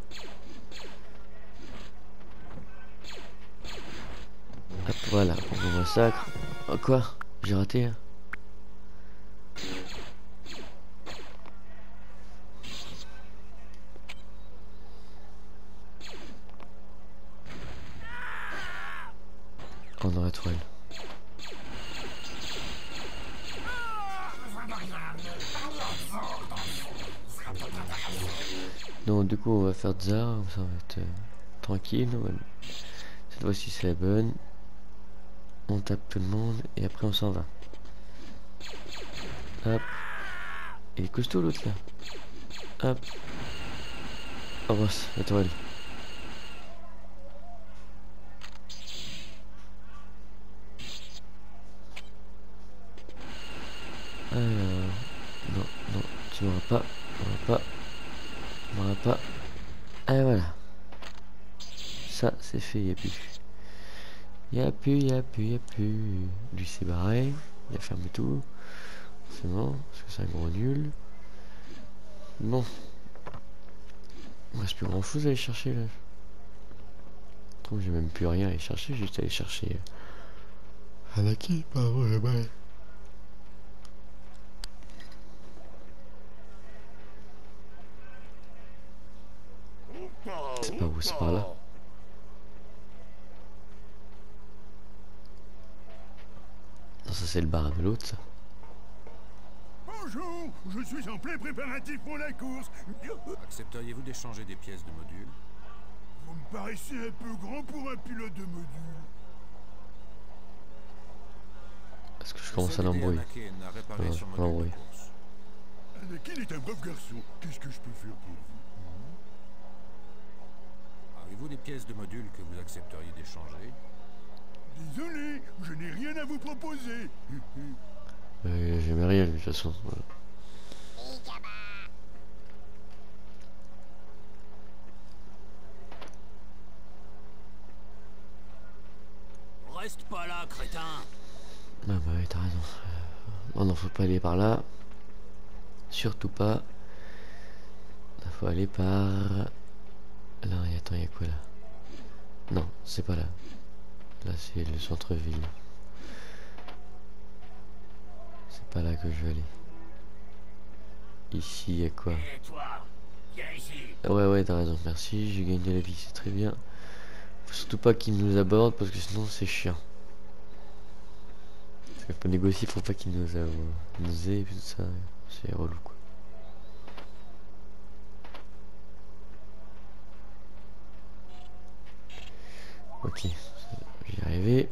Speaker 1: Hop, voilà, on massacre. Oh, quoi? J'ai raté, hein. On aurait toile. Donc du coup on va faire Tsar, ça va être tranquille. Cette fois-ci c'est la bonne. On tape tout le monde et après on s'en va. Hop. Il est costaud l'autre là. Hop. Oh boss, la toile. Alors, non, tu m'auras pas, tu m'auras pas. Et voilà. Ça, c'est fait, y a plus. Y a plus. Lui, c'est barré. Il a fermé tout. C'est bon, parce que c'est un gros nul. Bon. Il me reste plus grand chose à aller chercher là. Je trouve que j'ai même plus rien à aller chercher, j'ai juste à aller chercher. Anaki, pardon, ouais. C'est pas où, c'est par là. Non, ça c'est le bar de l'autre, ça.
Speaker 7: Bonjour, je suis en plein préparatif pour la course.
Speaker 3: Accepteriez-vous d'échanger des pièces de module?
Speaker 7: Vous me paraissez un peu grand pour un pilote de module.
Speaker 1: Parce que je commence à l'embrouiller. L'embrouille.
Speaker 7: Anakin est un brave garçon. Qu'est-ce que je peux faire pour vous?
Speaker 3: Avez-vous des pièces de module que vous accepteriez d'échanger?
Speaker 7: Désolé, je n'ai rien à vous proposer.
Speaker 1: J'aime rien de toute façon.
Speaker 5: Reste pas là, crétin.
Speaker 1: Ah bah ouais, t'as raison. Non, faut pas aller par là. Surtout pas. Là, faut aller par... Là, attends, il y a quoi là? Non, c'est pas là. Là, c'est le centre-ville. C'est pas là que je veux aller. Ici, il y a quoi?
Speaker 11: Et toi, viens ici.
Speaker 1: Ouais, t'as raison, merci, j'ai gagné la vie, c'est très bien. Faut surtout pas qu'ils nous abordent parce que sinon c'est chiant. Parce que pour négocier, faut pas qu'ils nous aient et puis tout ça, c'est relou quoi. Ok, j'y arrivé.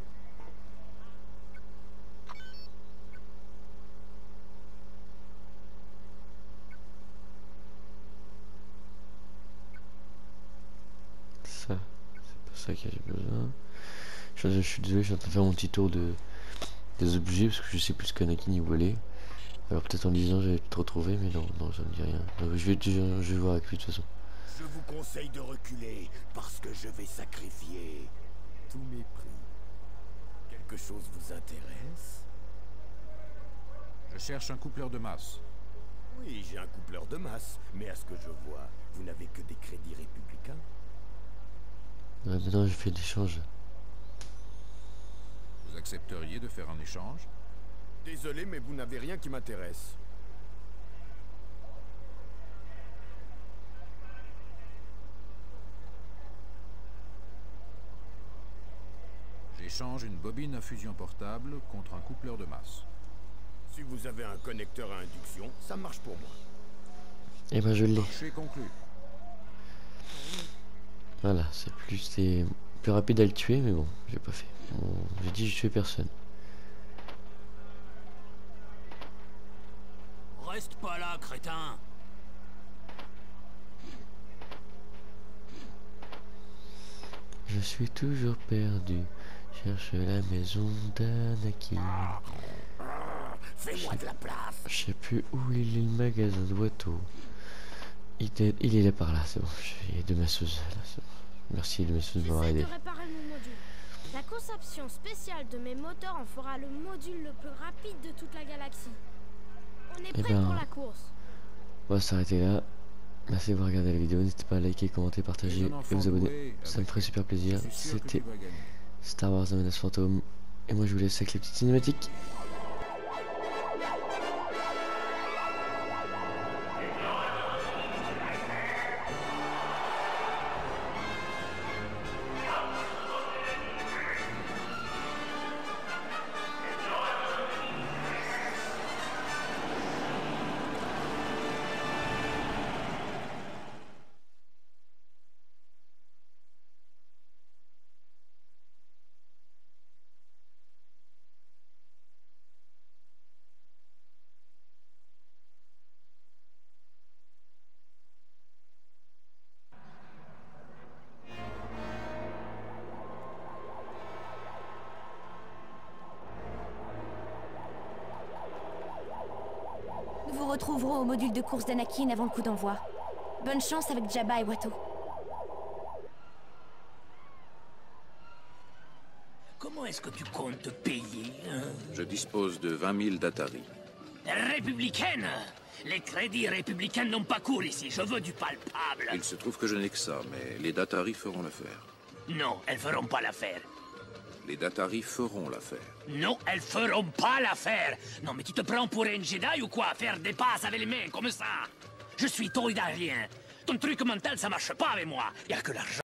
Speaker 1: Ça, c'est pas ça que j'ai besoin. Je suis désolé, je suis en train de faire mon petit tour des objets parce que je sais plus ce qu'Anakin y voulait. Alors peut-être en lisant j'avais tout retrouvé, mais non, ça me dit rien. Donc, je vais voir avec lui de toute façon.
Speaker 6: Je vous conseille de reculer parce que je vais sacrifier tous mes prix. Quelque chose vous intéresse?
Speaker 3: Je cherche un coupleur de masse.
Speaker 6: Oui, j'ai un coupleur de masse, mais à ce que je vois, vous n'avez que des crédits républicains.
Speaker 1: Ouais, maintenant je fais l'échange.
Speaker 3: Vous accepteriez de faire un échange?
Speaker 6: Désolé, mais vous n'avez rien qui m'intéresse.
Speaker 3: J'échange une bobine à fusion portable contre un coupleur de masse.
Speaker 6: Si vous avez un connecteur à induction, ça marche pour moi.
Speaker 1: Et ben je l'ai.
Speaker 3: Marché conclu.
Speaker 1: Voilà, c'est plus rapide à le tuer, mais bon, j'ai pas fait. Bon, j'ai dit je tuais personne.
Speaker 5: Reste pas là, crétin.
Speaker 1: Je suis toujours perdu. Cherche la maison d'Anakin.
Speaker 11: Fais-moi de la place.
Speaker 1: Je sais plus où il est le magasin de Watto. Il est là par là, c'est bon. Il y a deux masseuses là, c'est bon. Merci de masseuses de m'avoir
Speaker 10: J'essaie
Speaker 1: aidé.
Speaker 10: de réparer mon module. La conception spéciale de mes moteurs en fera le module le plus rapide de toute la galaxie. On est prêt pour la course.
Speaker 1: On va s'arrêter là. Merci d'avoir regardé la vidéo. N'hésitez pas à liker, commenter, partager et vous abonner. Ça me ferait super plaisir. C'était Star Wars The Menace Fantôme. Et moi je vous laisse avec les petites cinématiques.
Speaker 4: Nous vous retrouverons au module de course d'Anakin avant le coup d'envoi. Bonne chance avec Jabba et Watto.
Speaker 11: Comment est-ce que tu comptes te payer, hein?
Speaker 3: Je dispose de 20 000 d'Atari.
Speaker 11: Républicaine! Les crédits républicains n'ont pas cours ici, je veux du palpable.
Speaker 3: Il se trouve que je n'ai que ça, mais les Datari feront l'affaire.
Speaker 11: Non, elles feront pas l'affaire.
Speaker 3: Les Datari feront l'affaire.
Speaker 11: Non, elles feront pas l'affaire. Non, mais tu te prends pour un Jedi ou quoi? Faire des passes avec les mains comme ça? Je suis toïdarien. Ton truc mental, ça marche pas avec moi. Y a que l'argent.